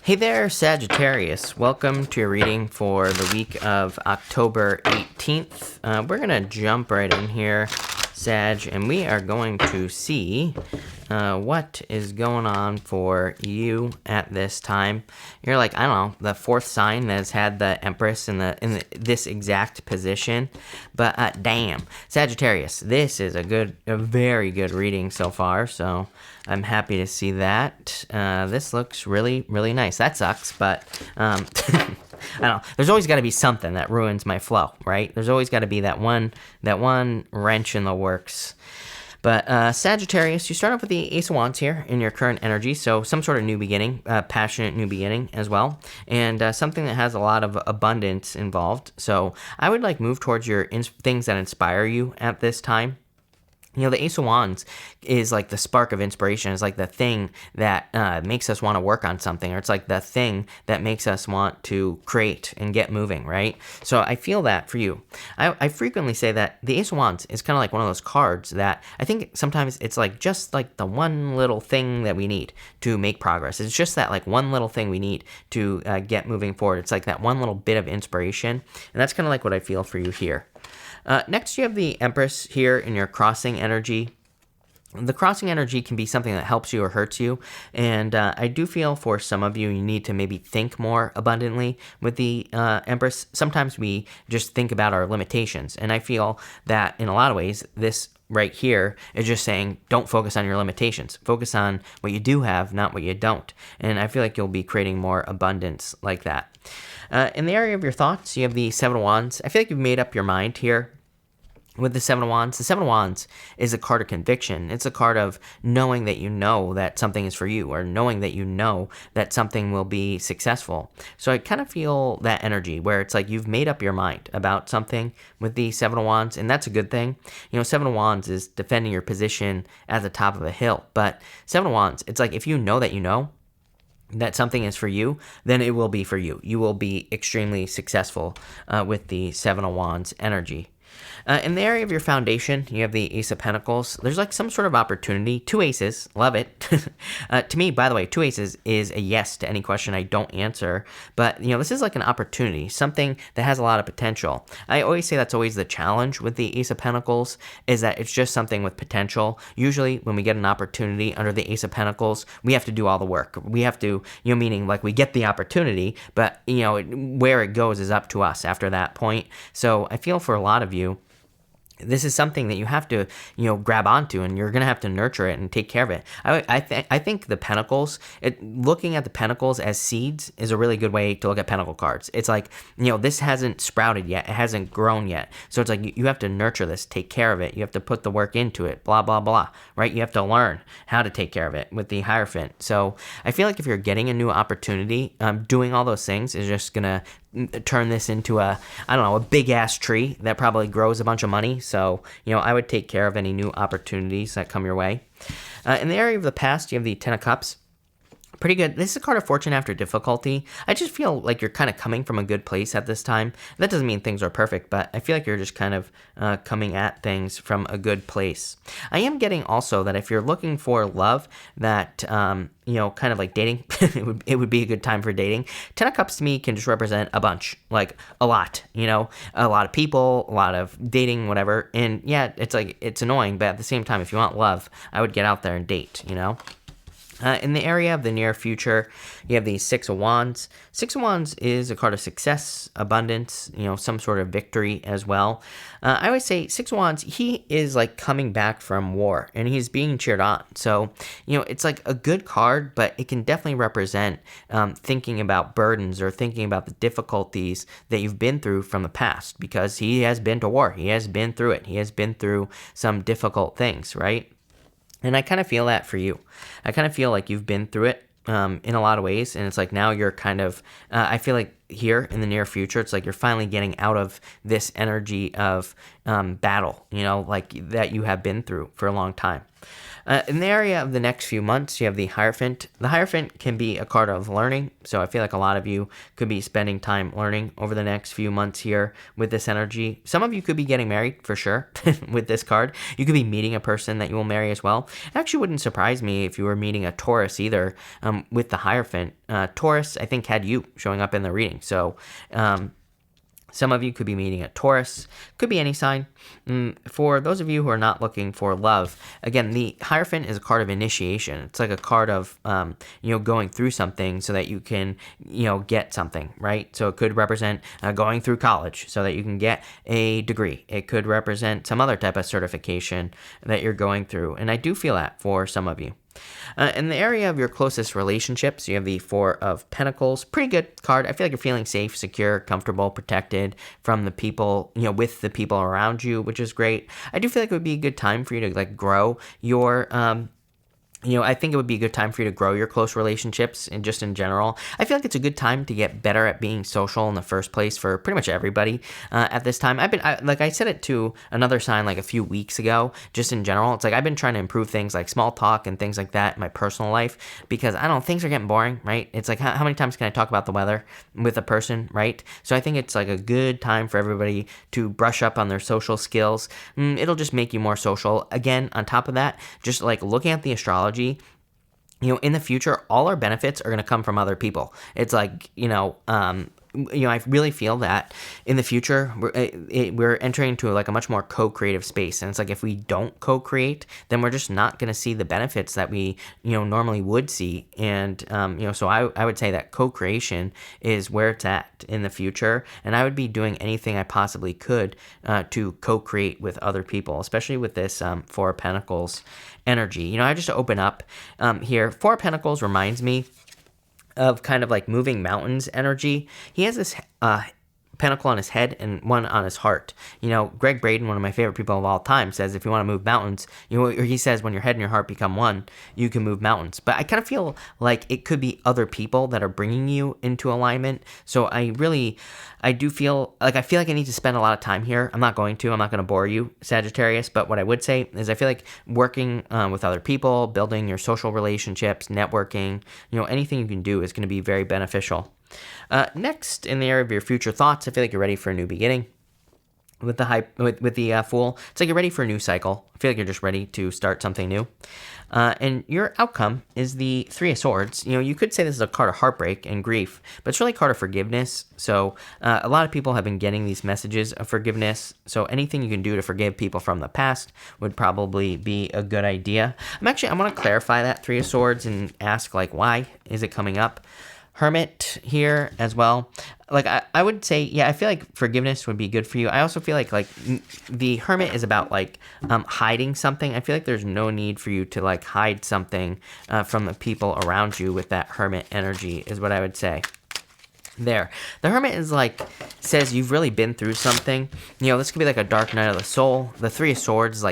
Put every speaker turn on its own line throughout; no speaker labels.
Hey there, Sagittarius. Welcome to your reading for the week of October 18th. We're going to jump right in here, Sag, and we are going to see what is going on for you at this time. You're like, I don't know, the fourth sign that has had the Empress in this exact position. But damn, Sagittarius, this is a very good reading so far, so I'm happy to see that. This looks really, really nice. That sucks, but I don't know. There's always got to be something that ruins my flow, right? There's always got to be that one wrench in the works. But Sagittarius, you start off with the Ace of Wands here in your current energy, so some sort of new beginning, passionate new beginning as well, and something that has a lot of abundance involved. So I would move towards your things that inspire you at this time. You know, the Ace of Wands is like the spark of inspiration. It's like the thing that makes us want to work on something, or it's like the thing that makes us want to create and get moving, right? So I feel that for you. I frequently say that the Ace of Wands is kind of like one of those cards that I think sometimes it's like just like the one little thing that we need to make progress. It's just that like one little thing we need to get moving forward. It's like that one little bit of inspiration, and that's kind of like what I feel for you here. Next, you have the Empress here in your crossing energy. The crossing energy can be something that helps you or hurts you, and I do feel for some of you, you need to maybe think more abundantly with the Empress. Sometimes we just think about our limitations, and I feel that in a lot of ways, this right here is just saying, don't focus on your limitations. Focus on what you do have, not what you don't. And I feel like you'll be creating more abundance like that. In the area of your thoughts, you have the Seven of Wands. I feel like you've made up your mind here. With the Seven of Wands, the Seven of Wands is a card of conviction. It's a card of knowing that you know that something is for you, or knowing that you know that something will be successful. So I kind of feel that energy where it's like you've made up your mind about something with the Seven of Wands, and that's a good thing. You know, Seven of Wands is defending your position at the top of a hill, but Seven of Wands, it's like if you know that something is for you, then it will be for you. You will be extremely successful with the Seven of Wands energy. In the area of your foundation, you have the Ace of Pentacles. There's like some sort of opportunity. Two aces, love it. To me, by the way, two aces is a yes to any question I don't answer. But, you know, this is like an opportunity, something that has a lot of potential. I always say that's always the challenge with the Ace of Pentacles, is that it's just something with potential. Usually when we get an opportunity under the Ace of Pentacles, we have to do all the work. We have to, you know, meaning like we get the opportunity, but, you know, where it goes is up to us after that point. So I feel for a lot of you, this is something that you have to, you know, grab onto, and you're going to have to nurture it and take care of it. I think the Pentacles, looking at the Pentacles as seeds is a really good way to look at Pentacle cards. It's like, you know, this hasn't sprouted yet. It hasn't grown yet. So it's like you have to nurture this, take care of it. You have to put the work into it, blah, blah, blah, right? You have to learn how to take care of it with the Hierophant. So I feel like if you're getting a new opportunity, doing all those things is just going to turn this into a big ass tree that probably grows a bunch of money. So, you know, I would take care of any new opportunities that come your way. In the area of the past, you have the Ten of Cups. Pretty good. This is a card of fortune after difficulty. I just feel like you're kind of coming from a good place at this time. That doesn't mean things are perfect, but I feel like you're just kind of coming at things from a good place. I am getting also that if you're looking for love, that, you know, kind of like dating, it would be a good time for dating. Ten of Cups to me can just represent a bunch, like a lot, you know, a lot of people, a lot of dating, whatever. And yeah, it's like, it's annoying, but at the same time, if you want love, I would get out there and date, you know? In the area of the near future, you have the Six of Wands. Six of Wands is a card of success, abundance, you know, some sort of victory as well. I always say Six of Wands, he is like coming back from war, and he's being cheered on. So, you know, it's like a good card, but it can definitely represent thinking about burdens or thinking about the difficulties that you've been through from the past, because he has been to war. He has been through it. He has been through some difficult things, right? And I kind of feel that for you. I kind of feel like you've been through it in a lot of ways. And it's like now you're kind of, I feel like here in the near future, it's like you're finally getting out of this energy of battle, you know, like that you have been through for a long time. In the area of the next few months, you have the Hierophant. The Hierophant can be a card of learning, so I feel like a lot of you could be spending time learning over the next few months here with this energy. Some of you could be getting married, for sure, with this card. You could be meeting a person that you will marry as well. It actually wouldn't surprise me if you were meeting a Taurus either with the Hierophant. Taurus, I think, had you showing up in the reading, so some of you could be meeting a Taurus, could be any sign. For those of you who are not looking for love, again, the Hierophant is a card of initiation. It's like a card of, going through something so that you can, get something, right? So it could represent going through college so that you can get a degree. It could represent some other type of certification that you're going through. And I do feel that for some of you. In the area of your closest relationships, you have the Four of Pentacles. Pretty good card. I feel like you're feeling safe, secure, comfortable, protected from the people, with the people around you, which is great. I do feel like it would be a good time for you to grow your I think it would be a good time for you to grow your close relationships and just in general. I feel like it's a good time to get better at being social in the first place for pretty much everybody at this time. I said it to another sign like a few weeks ago, just in general. It's like I've been trying to improve things like small talk and things like that in my personal life because I don't know, things are getting boring, right? It's like how many times can I talk about the weather with a person, right? So I think it's like a good time for everybody to brush up on their social skills. It'll just make you more social. Again, on top of that, just like looking at the astrology, in the future, all our benefits are going to come from other people. It's like, I really feel that in the future, we're entering into like a much more co-creative space. And it's like if we don't co-create, then we're just not going to see the benefits that we, normally would see. And, so I would say that co-creation is where it's at in the future. And I would be doing anything I possibly could to co-create with other people, especially with this Four of Pentacles energy. I just open up here. Four of Pentacles reminds me of kind of like moving mountains energy. He has this pentacle on his head and one on his heart. Greg Braden, one of my favorite people of all time, says if you want to move mountains, or he says when your head and your heart become one, you can move mountains. But I kind of feel like it could be other people that are bringing you into alignment. So I do feel like I need to spend a lot of time here. I'm not going to bore you, Sagittarius, but what I would say is I feel like working with other people, building your social relationships, networking, anything you can do is going to be very beneficial. Next, in the area of your future thoughts, I feel like you're ready for a new beginning. With the Fool, it's like you're ready for a new cycle. I feel like you're just ready to start something new. And your outcome is the Three of Swords. You could say this is a card of heartbreak and grief, but it's really a card of forgiveness. So a lot of people have been getting these messages of forgiveness. So anything you can do to forgive people from the past would probably be a good idea. I want to clarify that Three of Swords and ask why is it coming up? Hermit here as well. I would say, I feel like forgiveness would be good for you. I also feel like the Hermit is about hiding something. I feel like there's no need for you to hide something from the people around you with that Hermit energy is what I would say. There. The Hermit is says you've really been through something. This could be a dark night of the soul. The Three of Swords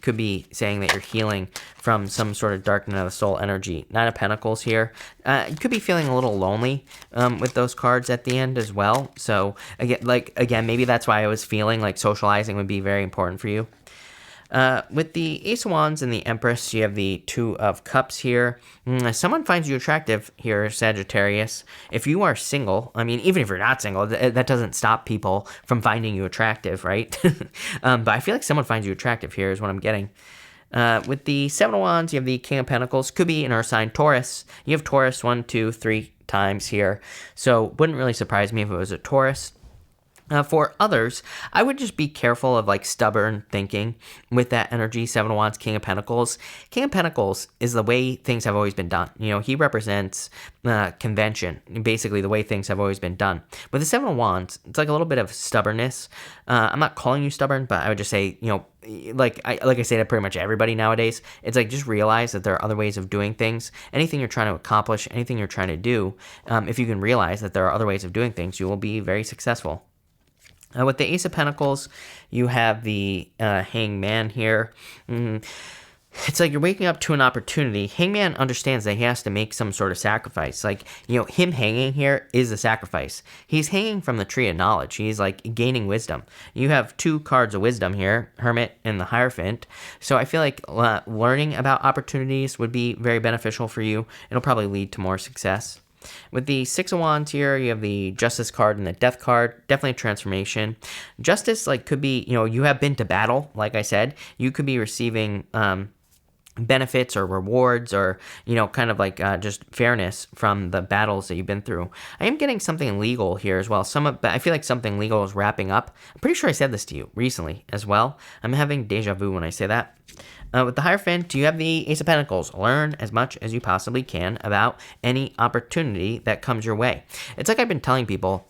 could be saying that you're healing from some sort of dark night of the soul energy. Nine of Pentacles here. You could be feeling a little lonely with those cards at the end as well. So again, maybe that's why I was feeling like socializing would be very important for you. With the Ace of Wands and the Empress, you have the Two of Cups here. Someone finds you attractive here, Sagittarius. If you are single, even if you're not single, that doesn't stop people from finding you attractive, right? But I feel like someone finds you attractive here is what I'm getting. With the Seven of Wands, you have the King of Pentacles. Could be an Earth sign, Taurus. You have Taurus 1, 2, 3 times here. So wouldn't really surprise me if it was a Taurus. For others, I would just be careful of stubborn thinking with that energy. Seven of Wands, King of Pentacles. King of Pentacles is the way things have always been done. He represents convention, basically the way things have always been done. With the Seven of Wands, it's a little bit of stubbornness. I'm not calling you stubborn, but I would just say, like I say to pretty much everybody nowadays, it's just realize that there are other ways of doing things. Anything you're trying to accomplish, anything you're trying to do, if you can realize that there are other ways of doing things, you will be very successful. With the Ace of Pentacles, you have the Hanged Man here. it's like you're waking up to an opportunity. Hangman understands that he has to make some sort of sacrifice. Like, him hanging here is a sacrifice. He's hanging from the tree of knowledge. He's like gaining wisdom. You have 2 cards of wisdom here, Hermit and the Hierophant. So I feel like learning about opportunities would be very beneficial for you. It'll probably lead to more success. With the 6 of Wands here, you have the Justice card and the Death card. Definitely a transformation. Justice, like, could be, you have been to battle, like I said. You could be receiving benefits or rewards or kind of like just fairness from the battles that you've been through. I am getting something legal here as well. But I feel like something legal is wrapping up. I'm pretty sure I said this to you recently as well. I'm having deja vu when I say that. With the Hierophant, you have the Ace of Pentacles. Learn as much as you possibly can about any opportunity that comes your way. It's like I've been telling people,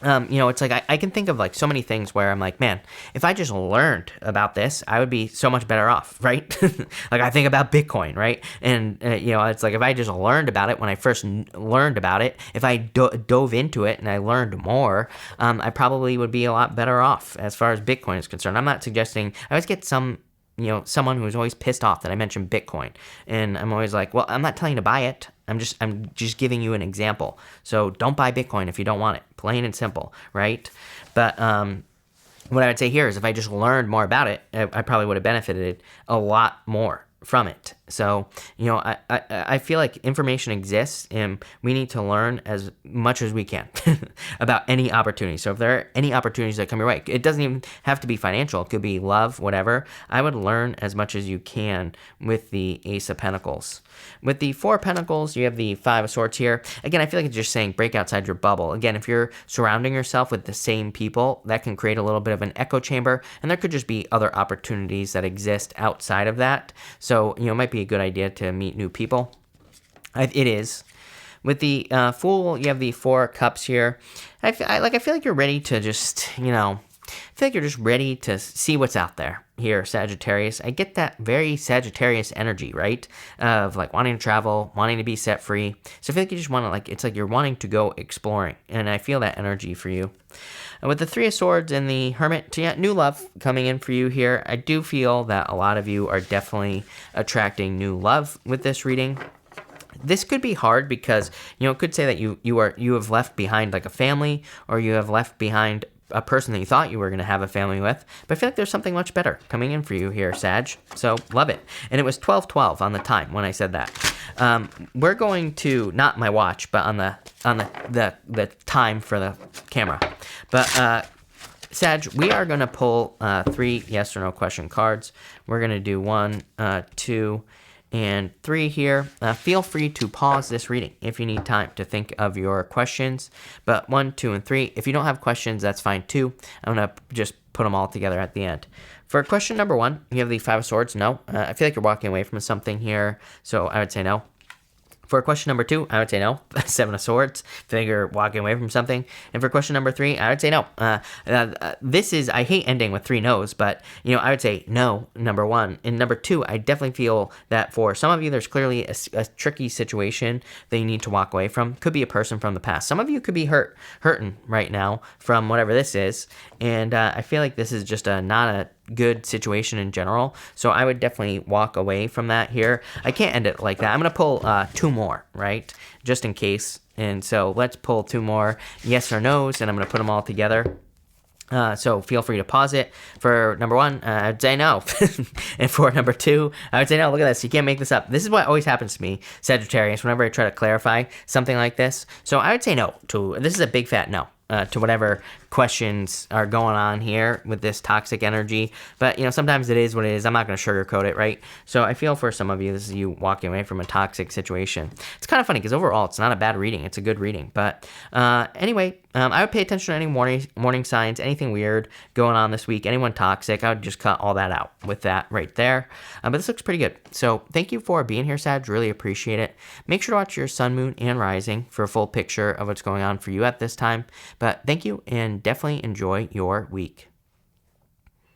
it's like I can think of like so many things where I'm like, man, if I just learned about this, I would be so much better off, right? Like I think about Bitcoin, right? And, it's like if I just learned about it when I first learned about it, if I dove into it and I learned more, I probably would be a lot better off as far as Bitcoin is concerned. I'm not suggesting, I always get someone who's always pissed off that I mentioned Bitcoin. And I'm always like, well, I'm not telling you to buy it. I'm just giving you an example. So don't buy Bitcoin if you don't want it. Plain and simple, right? But what I would say here is if I just learned more about it, I probably would have benefited a lot more from it. So, I feel like information exists and we need to learn as much as we can about any opportunity. So if there are any opportunities that come your way, it doesn't even have to be financial. It could be love, whatever. I would learn as much as you can with the Ace of Pentacles. With the 4 of Pentacles, you have the 5 of Swords here. Again, I feel like it's just saying break outside your bubble. Again, if you're surrounding yourself with the same people, that can create a little bit of an echo chamber, and there could just be other opportunities that exist outside of that. So, it might be a good idea to meet new people. It is. With the Fool, you have the 4 Cups here. I feel like you're ready to just, I feel like you're just ready to see what's out there here, Sagittarius. I get that very Sagittarius energy, right? Of like wanting to travel, wanting to be set free. So I feel like you just want to it's like you're wanting to go exploring. And I feel that energy for you. And with the 3 of Swords and the Hermit, new love coming in for you here. I do feel that a lot of you are definitely attracting new love with this reading. This could be hard because, it could say that you have left behind like a family, or you have left behind a person that you thought you were going to have a family with, but I feel like there's something much better coming in for you here, Sag. So love it. And it was 12:12 on the time when I said that. We're going to, not my watch, but on the time for the camera. But Sag, we are going to pull 3 yes or no question cards. We're going to do 1, 2, and 3 here. Feel free to pause this reading if you need time to think of your questions. But 1, 2, and 3, if you don't have questions, that's fine too. I'm going to just put them all together at the end. For question number 1, you have the 5 of Swords. No. I feel like you're walking away from something here, so I would say no. For question number 2, I would say no. 7 of Swords. Feel like you're walking away from something. And for question number 3, I would say no. I hate ending with 3 no's, but, I would say no, number 1. And number 2, I definitely feel that for some of you, there's clearly a tricky situation that you need to walk away from. Could be a person from the past. Some of you could be hurting right now from whatever this is. And I feel like this is just not a good situation in general, so I would definitely walk away from that here. I can't end it like that. I'm gonna pull 2 more, right, just in case. And so let's pull 2 more yes or no's, and I'm gonna put them all together. So feel free to pause it. For number 1, I'd say no. And for number 2, I would say no. Look at this. You can't make this up. This is what always happens to me, Sagittarius, whenever I try to clarify something like this. So I would say no to, this is a big fat no. To whatever questions are going on here with this toxic energy. But, sometimes it is what it is. I'm not going to sugarcoat it, right? So I feel for some of you, this is you walking away from a toxic situation. It's kind of funny because overall, it's not a bad reading. It's a good reading. But anyway, I would pay attention to any warning signs, anything weird going on this week, anyone toxic. I would just cut all that out with that right there. But this looks pretty good. So thank you for being here, Sag. Really appreciate it. Make sure to watch your sun, moon, and rising for a full picture of what's going on for you at this time. But thank you, and definitely enjoy your week.